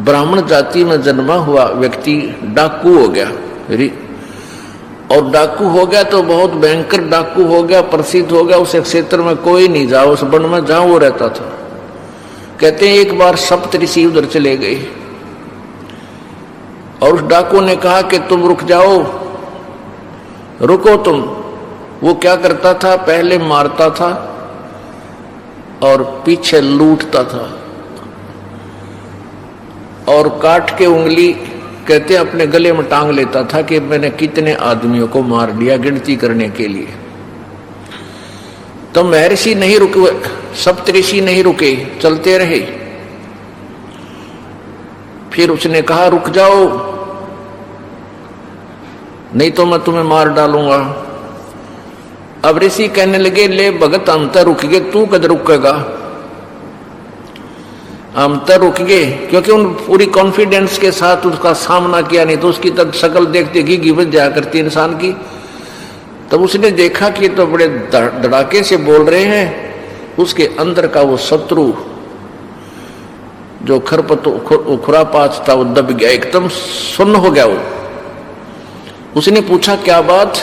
ब्राह्मण जाति में जन्मा हुआ व्यक्ति डाकू हो गया, और डाकू हो गया तो बहुत भयंकर डाकू हो गया, प्रसिद्ध हो गया। उस क्षेत्र में कोई नहीं जाओ, उस वन में जहां वो रहता था। कहते हैं एक बार सप्तऋषि उधर चले गए और उस डाकू ने कहा कि तुम रुक जाओ, रुको तुम। वो क्या करता था, पहले मारता था और पीछे लूटता था और काट के उंगली कहते अपने गले में टांग लेता था कि मैंने कितने आदमियों को मार दिया, गिनती करने के लिए। तो महर्षि नहीं रुके, सप्तऋषि नहीं रुके, चलते रहे। फिर उसने कहा रुक जाओ, नहीं तो मैं तुम्हें मार डालूंगा। अब ऋषि कहने लगे ले भगत हम तो रुक गए, तू कद रुकेगा? हम तो रुक गए, क्योंकि उन पूरी कॉन्फिडेंस के साथ उसका सामना किया, नहीं तो उसकी तब शक्ल देखते घी बच जाया करती इंसान की। तब उसने देखा कि तो बड़े धड़ाके से बोल रहे हैं। उसके अंदर का वो शत्रु जो खुरापात था वो दब गया, एकदम सुन्न हो गया वो। उसने पूछा क्या बात,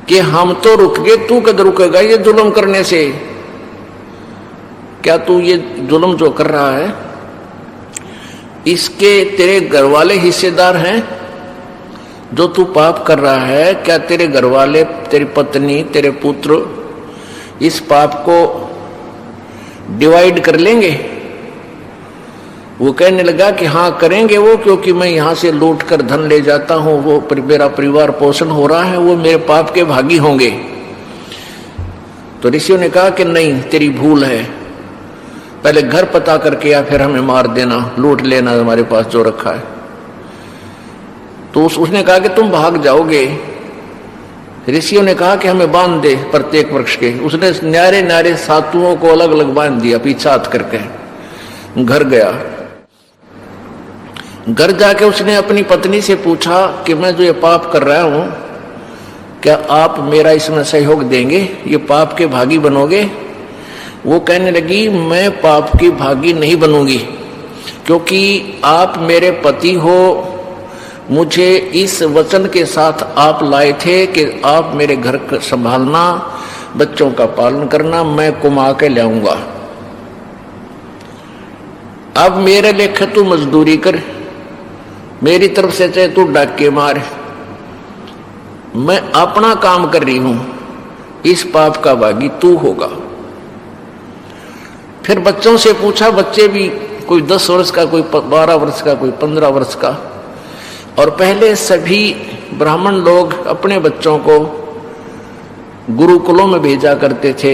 कि हम तो रुक गए, तू कद रुकेगा ये जुल्म करने से? क्या तू ये जुल्म जो कर रहा है इसके तेरे घर वाले हिस्सेदार हैं? जो तू पाप कर रहा है, क्या तेरे घर वाले, तेरी पत्नी, तेरे पुत्र इस पाप को डिवाइड कर लेंगे? वो कहने लगा कि हाँ करेंगे वो, क्योंकि मैं यहां से लूट कर धन ले जाता हूं, वो मेरा परिवार पोषण हो रहा है, वो मेरे पाप के भागी होंगे। तो ऋषियों ने कहा कि नहीं, तेरी भूल है, पहले घर पता करके या फिर हमें मार देना, लूट लेना हमारे पास जो रखा है। तो उसने कहा कि तुम भाग जाओगे। ऋषियों ने कहा कि हमें बांध दे प्रत्येक वृक्ष के। उसने न्यारे न्यारे सातुओं को अलग अलग बांध दिया, पीछा हाथ करके घर गया। घर जाके उसने अपनी पत्नी से पूछा कि मैं जो ये पाप कर रहा हूं, क्या आप मेरा इसमें सहयोग देंगे, ये पाप के भागी बनोगे? वो कहने लगी मैं पाप की भागी नहीं बनूंगी, क्योंकि आप मेरे पति हो, मुझे इस वचन के साथ आप लाए थे कि आप मेरे घर संभालना, बच्चों का पालन करना, मैं कमा के लाऊंगा। अब मेरे लेखे तू मजदूरी कर, मेरी तरफ से चाहे तू डाके मार, मैं अपना काम कर रही हूं, इस पाप का भागी तू होगा। फिर बच्चों से पूछा, बच्चे भी कोई 10 वर्ष का, कोई 12 वर्ष का, कोई 15 वर्ष का। और पहले सभी ब्राह्मण लोग अपने बच्चों को गुरुकुलों में भेजा करते थे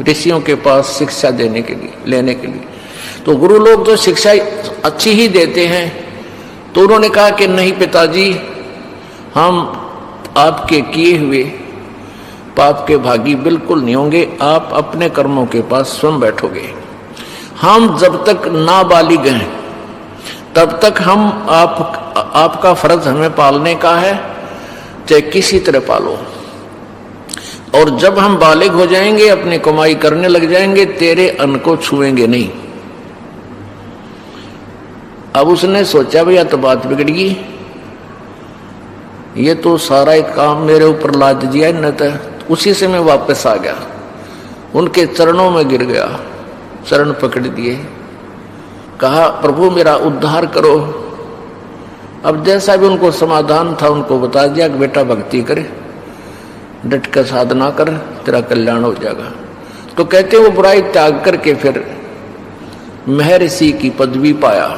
ऋषियों के पास शिक्षा देने के लिए, लेने के लिए। तो गुरु लोग तो शिक्षा अच्छी ही देते हैं। तो उन्होंने कहा कि नहीं पिताजी, हम आपके किए हुए पाप के भागी बिल्कुल नहीं होंगे, आप अपने कर्मों के पास स्वयं बैठोगे। हम जब तक नाबालिग हैं तब तक हम आपका फर्ज हमें पालने का है, चाहे किसी तरह पालो। और जब हम बालिग हो जाएंगे, अपनी कमाई करने लग जाएंगे, तेरे अन्न को छुएंगे नहीं। अब उसने सोचा भैया तो बात बिगड़ गई, ये तो सारा एक काम मेरे ऊपर लाद दिया न। तो उसी से मैं वापस आ गया, उनके चरणों में गिर गया, चरण पकड़ दिए, कहा प्रभु मेरा उद्धार करो। अब जैसा भी उनको समाधान था उनको बता दिया कि बेटा भक्ति करे, डट कर साधना कर, तेरा कल्याण हो जाएगा। तो कहते वो बुराई त्याग करके फिर महर्षि की पदवी पाया।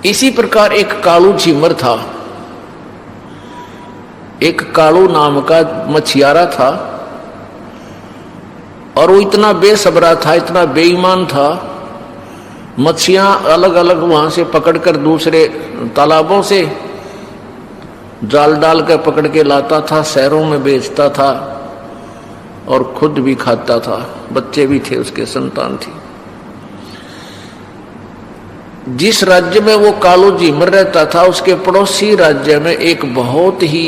इसी प्रकार एक कालू झीमर था, एक कालू नाम का मछियारा था, और वो इतना बेसब्रा था, इतना बेईमान था, मछलियां अलग अलग वहां से पकड़कर दूसरे तालाबों से जाल डाल कर पकड़ के लाता था, शहरों में बेचता था और खुद भी खाता था, बच्चे भी थे, उसके संतान थी। जिस राज्य में वो कालू झीमर रहता था, उसके पड़ोसी राज्य में एक बहुत ही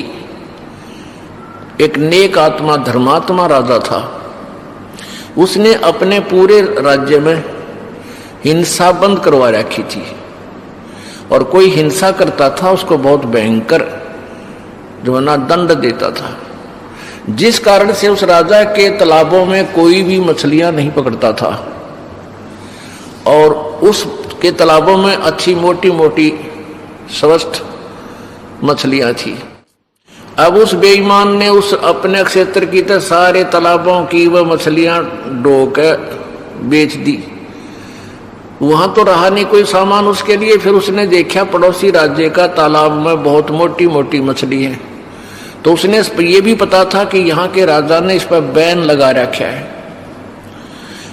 एक नेक आत्मा, धर्मात्मा राजा था, उसने अपने पूरे राज्य में हिंसा बंद करवा रखी थी, और कोई हिंसा करता था उसको बहुत भयंकर जो है ना दंड देता था, जिस कारण से उस राजा के तालाबों में कोई भी मछलियां नहीं पकड़ता था, और उसके तालाबों में अच्छी मोटी मोटी स्वस्थ मछलियां थी। अब उस बेईमान ने उस अपने क्षेत्र की तो सारे तालाबों की वह मछलियां डो के बेच दी। वहां तो रहा नहीं कोई सामान उसके लिए। फिर उसने देखा पड़ोसी राज्य का तालाब में बहुत मोटी मोटी मछली है, तो उसने ये भी पता था कि यहाँ के राजा ने इस पर बैन लगा रखा है,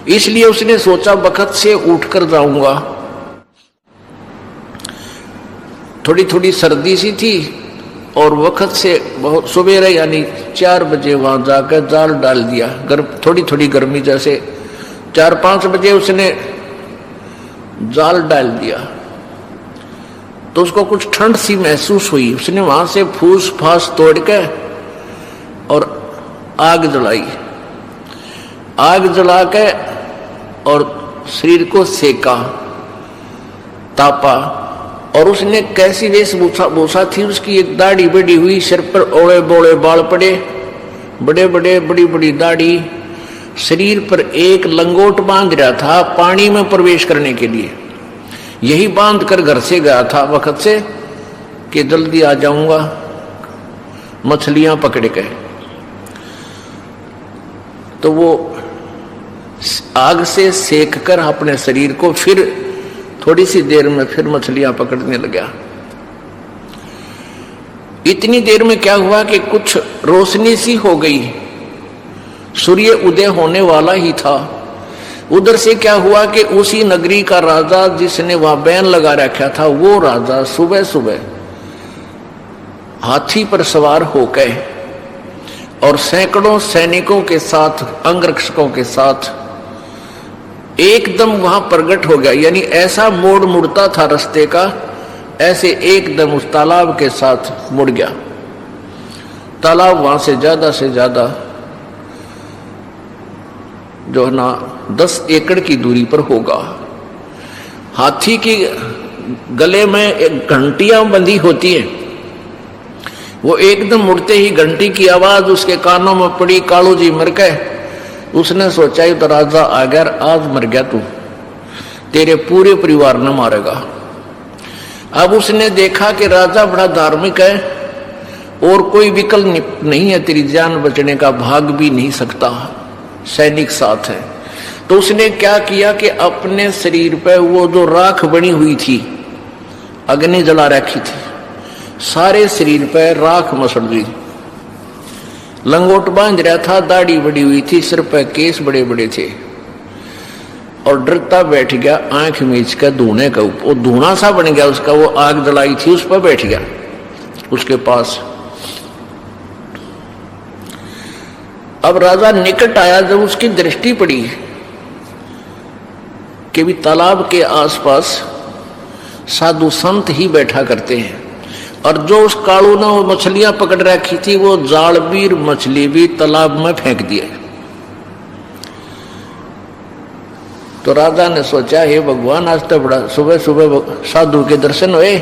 इसलिए उसने सोचा वक्त से उठकर जाऊंगा। थोड़ी थोड़ी सर्दी सी थी और वक्त से बहुत सुबह यानी 4 बजे वहां जाकर जाल डाल दिया। थोड़ी थोड़ी गर्मी जैसे 4-5 बजे उसने जाल डाल दिया तो उसको कुछ ठंड सी महसूस हुई। उसने वहां से फूस फास तोड़ के और आग जलाई। आग जला के और शरीर को सेका, तापा, और उसने कैसी वेशभूषा थी उसकी, एक दाढ़ी बड़ी हुई, सिर पर ओले बोले बाल पड़े, बड़े बड़े बड़ी बड़ी दाढ़ी, शरीर पर एक लंगोट बांध रहा था पानी में प्रवेश करने के लिए। यही बांध कर घर से गया था वक्त से कि जल्दी आ जाऊंगा मछलियां पकड़ के। तो वो आग से सेक कर अपने शरीर को फिर थोड़ी सी देर में फिर मछलियां पकड़ने लगा। इतनी देर में क्या हुआ कि कुछ रोशनी सी हो गई, सूर्य उदय होने वाला ही था। उधर से क्या हुआ कि उसी नगरी का राजा जिसने वहां बैन लगा रखा था, वो राजा सुबह सुबह हाथी पर सवार होकर और सैकड़ों सैनिकों के साथ, अंगरक्षकों के साथ एकदम वहां प्रकट हो गया। यानी ऐसा मोड़ मुड़ता था रास्ते का, ऐसे एकदम उस तालाब के साथ मुड़ गया। तालाब वहां से ज्यादा जो है ना 10 एकड़ की दूरी पर होगा। हाथी की गले में एक घंटियां बंधी होती हैं, वो एकदम मुड़ते ही घंटी की आवाज उसके कानों में पड़ी। कालू जी मर गए। उसने सोचा तो राजा आ गया, आज मर गया तू, तेरे पूरे परिवार ने मारेगा। अब उसने देखा कि राजा बड़ा धार्मिक है और कोई विकल्प नहीं है, तेरी जान बचने का, भाग भी नहीं सकता, सैनिक साथ है। तो उसने क्या किया कि अपने शरीर पर वो जो राख बनी हुई थी, अग्नि जला रखी थी, सारे शरीर पर राख मसड़ दी। लंगोट बांध रहा था, दाढ़ी बड़ी हुई थी, सिर पर केस बड़े बड़े थे, और डरता बैठ गया आंख मीच कर धूने का ऊपर। वो धूना सा बन गया उसका, वो आग जलाई थी उस पर बैठ गया उसके पास। अब राजा निकट आया, जब उसकी दृष्टि पड़ी कि भी तालाब के आसपास साधु संत ही बैठा करते हैं, और जो उस कालू ने वो मछलियां पकड़ रखी थी, वो जाल भी मछली भी तालाब में फेंक दिए। तो राजा ने सोचा, हे भगवान, आज तो बड़ा सुबह सुबह साधु के दर्शन हुए,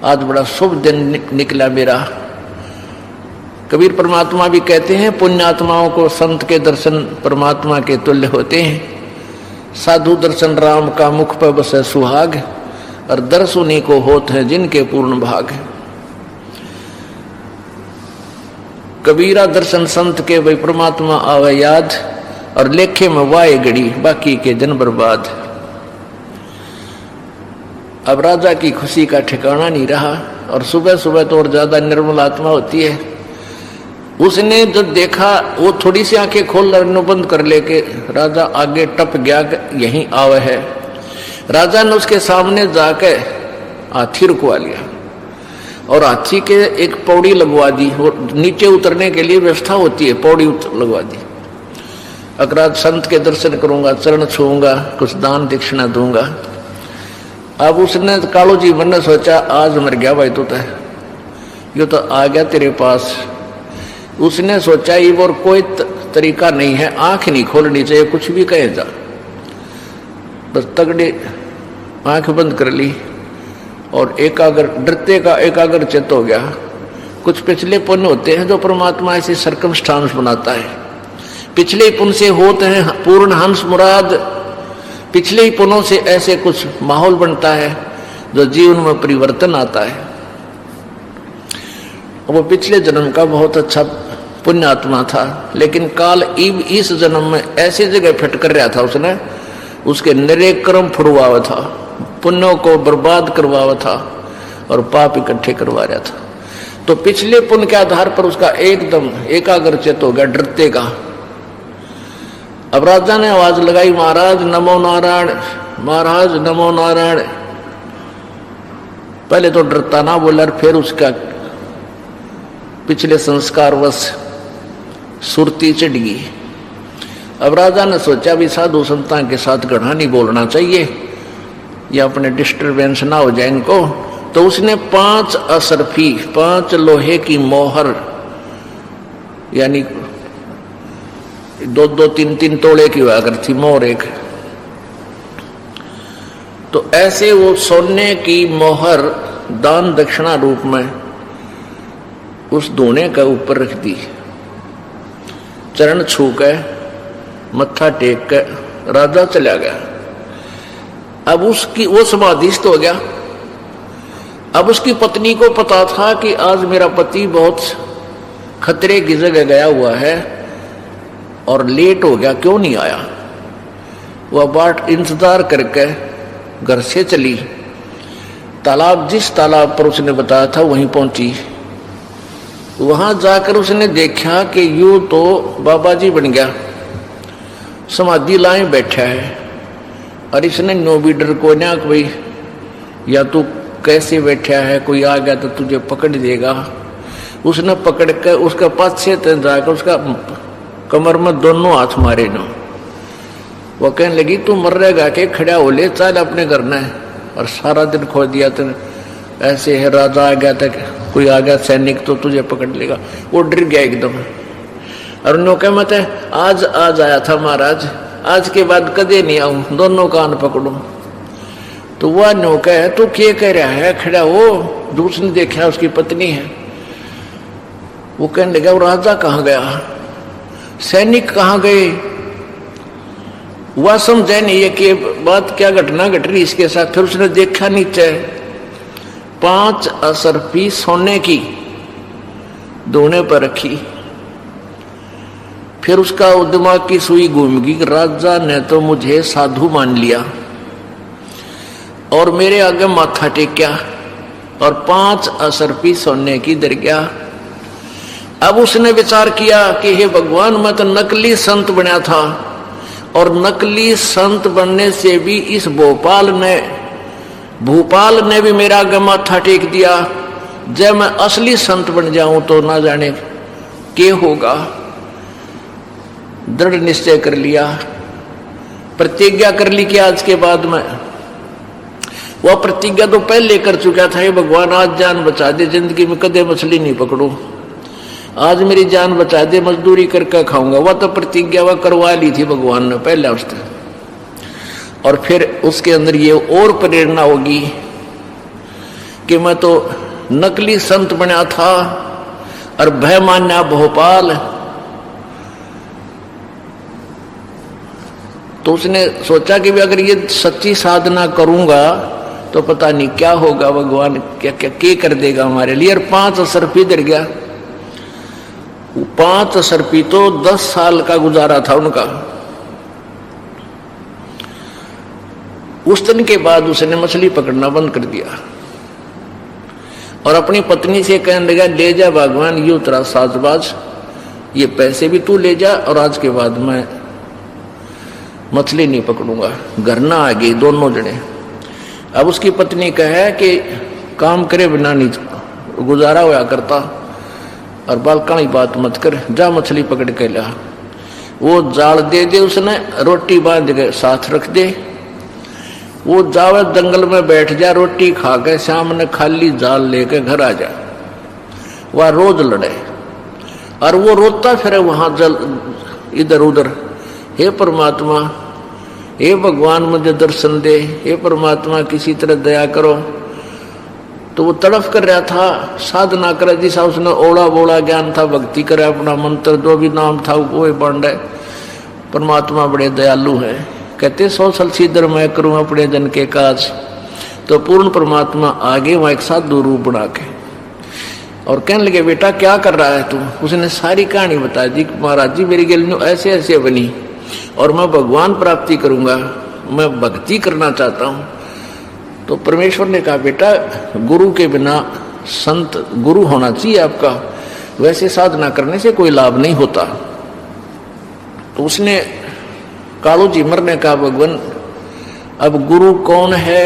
आज बड़ा शुभ दिन निकला मेरा। कबीर परमात्मा भी कहते हैं, पुण्यात्माओं को संत के दर्शन परमात्मा के तुल्य होते हैं। साधु दर्शन राम का मुख पर बसे सुहाग, और दर्श उन्हीं को होते हैं जिनके पूर्ण भाग। कबीरा दर्शन संत के वही परमात्मा आवे याद, और लेखे में वाए गड़ी बाकी के जन बर्बाद। अब राजा की खुशी का ठिकाना नहीं रहा, और सुबह सुबह तो और ज्यादा निर्मल आत्मा होती है। उसने जब देखा, वो थोड़ी सी आंखें खोल बंद कर लेके राजा आगे टप गया, यहीं आवे है। राजा ने उसके सामने जाके हाथी रुकवा लिया, और हाथी के एक पौड़ी लगवा दी, और नीचे उतरने के लिए व्यवस्था होती है, पौड़ी लगवा दी। अगर आज संत के दर्शन करूंगा, चरण छूऊंगा, कुछ दान दक्षिणा दूंगा। अब उसने कालू जी ने सोचा, आज मर गया भाई, तो ये तो आ गया तेरे पास। उसने सोचा ये और कोई तरीका नहीं है, आंख नहीं खोलनी चाहिए, कुछ भी कहे जा, बस तगड़े आंख बंद कर ली और डरते का एकाग्र चित्त हो गया। कुछ पिछले पुण्य होते हैं जो परमात्मा ऐसे सर्कमस्टांस बनाता है, पिछले पुण्य से होते हैं पूर्ण हंस मुराद, पिछले ही पुण्यों से ऐसे कुछ माहौल बनता है जो जीवन में परिवर्तन आता है। वो पिछले जन्म का बहुत अच्छा पुण्यात्मा था, लेकिन काल इस जन्म में ऐसी जगह फिट कर रहा था, उसने उसके निरे कर्म फुड़वावा था, पुण्यों को बर्बाद करवावा था और पाप इकट्ठे करवा रहा था। तो पिछले पुण्य के आधार पर उसका एकदम एकाग्रचित हो गया, डरते का। अब राजा ने आवाज लगाई, महाराज नमो नारायण, महाराज नमो नारायण। पहले तो डरता ना बोला, फिर उसका पिछले संस्कारवश सुरती चढ़ गई। अब राजा ने सोचा भी साधु संतान के साथ घना नहीं बोलना चाहिए, या अपने डिस्टर्बेंस ना हो जाए इनको। तो उसने 5 असरफी, 5 लोहे की मोहर, यानी 2-2, 3-3 तोड़े की हुआ करती मोहर एक, तो ऐसे वो सोने की मोहर दान दक्षिणा रूप में उस धूने के ऊपर रख दी। चरण छू के मत्था टेक के राजा चला गया। अब वो समाधिस्थ हो गया। अब उसकी पत्नी को पता था कि आज मेरा पति बहुत खतरे की जगह गया हुआ है और लेट हो गया, क्यों नहीं आया। वह बाट इंतजार करके घर से चली, जिस तालाब पर उसने बताया था वहीं पहुंची। वहां जाकर उसने देखा कि यूं तो बाबा जी बन गया, समाधि लाए बैठा है, और इसने नो भी डर को ना कोई, या तू कैसे बैठा है, कोई आ गया तो तुझे पकड़ देगा। उसने पकड़ कर उसका पाछे जाकर उसका कमर में दोनों हाथ मारे ना। वो कहने लगी तू मर रहेगा के, खड़ा हो ले, चल अपने घर न। और सारा दिन खो दिया तो ऐसे है, राजा आ गया था, कोई आ गया सैनिक तो तुझे पकड़ लेगा। वो डर गया एकदम। और नौका मत है, आज आया था महाराज, आज के बाद कदे नहीं आऊं, दोनों कान पकड़ू। तो वह नौका है, तू क्या कह रहा है, खड़ा हो। दूसरे देखा उसकी पत्नी है। वो कहने लगा वो राजा कहाँ गया, सैनिक कहाँ गए। वह समझा नहीं है कि बात क्या घटना घट रही इसके साथ। फिर उसने देखा नीचे 5 असरफी सोने की दोने पर रखी। फिर उसका दिमाग की सुई घूम गई, राजा ने तो मुझे साधु मान लिया और मेरे आगे माथा टेक्या और 5 असरफी सोने की दर गया। अब उसने विचार किया कि हे भगवान, मैं तो नकली संत बना था, और नकली संत बनने से भी इस भोपाल ने भी मेरा आगे माथा टेक दिया। जब मैं असली संत बन जाऊं तो ना जाने क्या होगा। दृढ़ निश्चय कर लिया, प्रतिज्ञा कर ली कि आज के बाद में, वह प्रतिज्ञा तो पहले कर चुका था, हे भगवान आज जान बचा दे, जिंदगी में कदे मछली नहीं पकड़ू, आज मेरी जान बचा दे, मजदूरी करके खाऊंगा। वह तो प्रतिज्ञा वह करवा ली थी भगवान ने पहले उससे। और फिर उसके अंदर ये और प्रेरणा होगी कि मैं तो नकली संत बना था और भय मान्या भोपाल। तो उसने सोचा कि अगर ये सच्ची साधना करूंगा तो पता नहीं क्या होगा, भगवान क्या क्या कर देगा हमारे लिए। और 5 असरफी दर गया। 5 असरफी तो 10 साल का गुजारा था उनका। उस दिन के बाद उसने मछली पकड़ना बंद कर दिया और अपनी पत्नी से कहने लगा, ले जा भगवान, ये उतरा साजबाज, ये पैसे भी तू ले जा और आज के बाद मैं मछली नहीं पकड़ूंगा। घर ना आ गई दोनों जने। अब उसकी पत्नी कहे कि काम करे बिना नहीं गुजारा होया करता, और बालकानी बात मत कर, जा मछली पकड़ के ला। वो जाल दे दे, उसने रोटी बांध के साथ रख दे, वो जावे जंगल में बैठ जा, रोटी खा के शाम ने खाली जाल लेके घर आ जा। वह रोज लड़े और वो रोता फिरे वहां इधर उधर, हे परमात्मा, हे भगवान मुझे दर्शन दे, हे परमात्मा किसी तरह दया करो। तो वो तड़फ कर रहा था, साधना करे, जिसा उसने ओला बोला ज्ञान था, भक्ति करे, अपना मंत्र जो भी नाम था वो बांट है। परमात्मा बड़े दयालु है, कहते 100 साल सीधर मैं करूं अपने जन के काज। तो पूर्ण परमात्मा आगे वहां एक साधु रूप बना के और कहने लगे, बेटा क्या कर रहा है तू? उसने सारी कहानी बता दी, महाराज जी मेरी गली ऐसे ऐसे बनी और मैं भगवान प्राप्ति करूंगा, मैं भक्ति करना चाहता हूं। तो परमेश्वर ने कहा, बेटा गुरु के बिना संत गुरु होना चाहिए आपका, वैसे साधना करने से कोई लाभ नहीं होता। तो उसने कालू झिमर ने कहा, भगवान अब गुरु कौन है,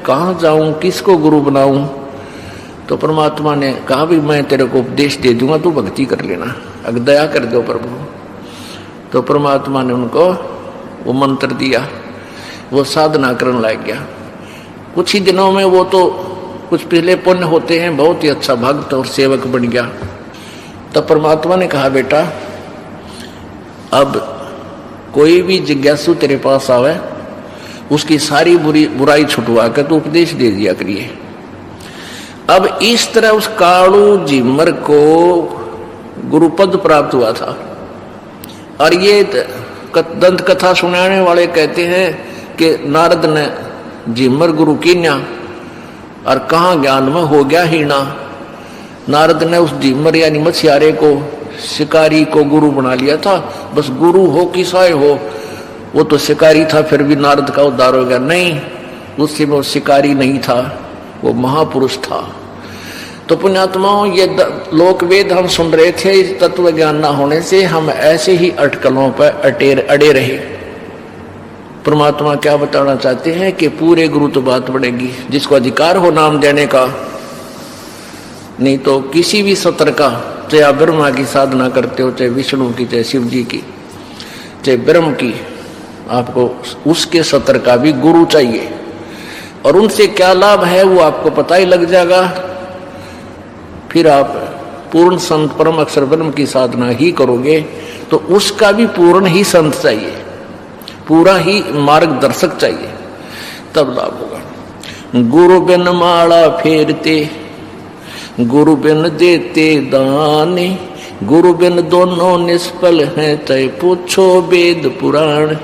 कहाँ जाऊं, किसको गुरु बनाऊं? तो परमात्मा ने कहा, भी मैं तेरे को उपदेश दे दूंगा, तू भक्ति कर लेना, अगर दया कर दो प्रभु। तो परमात्मा ने उनको वो मंत्र दिया, वो साधना करने लग गया। कुछ ही दिनों में वो तो कुछ पहले पुण्य होते हैं, बहुत ही अच्छा भक्त और सेवक बन गया। तब परमात्मा ने कहा, बेटा अब कोई भी जिज्ञासु तेरे पास आवे, उसकी सारी बुराई छुटवा कर तो उपदेश दे दिया करिए। अब इस तरह उस कालू झिमर को गुरुपद प्राप्त हुआ था। और ये दंत कथा सुनाने वाले कहते हैं कि नारद ने झिमर गुरु कीन्या और कहाँ ज्ञान में हो गया हीना। नारद ने उस झिमर यानी मछियारे को, शिकारी को गुरु बना लिया था। बस गुरु हो कि साय हो, वो तो शिकारी था, फिर भी नारद का उद्धार हो गया। नहीं, उससे वो शिकारी नहीं था, वो महापुरुष था। तो पुण्यात्माओं, ये लोक वेद हम सुन रहे थे, इस तत्व ज्ञान ना होने से हम ऐसे ही अटकलों पर अड़े रहे। परमात्मा क्या बताना चाहते हैं कि पूरे गुरु तो बात बढ़ेगी, जिसको अधिकार हो नाम देने का, नहीं तो किसी भी सत्र का, चाहे आप ब्रह्मा की साधना करते हो, चाहे विष्णु की, चाहे शिव जी की, चाहे ब्रह्म की, आपको उसके सत्र का भी गुरु चाहिए। और उनसे क्या लाभ है वो आपको पता ही लग जाएगा। फिर आप पूर्ण संत परम अक्षर ब्रह्म की साधना ही करोगे तो उसका भी पूर्ण ही संत चाहिए, पूरा ही मार्गदर्शक चाहिए, तब लाभ होगा। गुरु बिन माला फेरते, गुरु बिन देते दाने, गुरु बिन दोनों निष्फल हैं, चाहे पूछो वेद पुराण।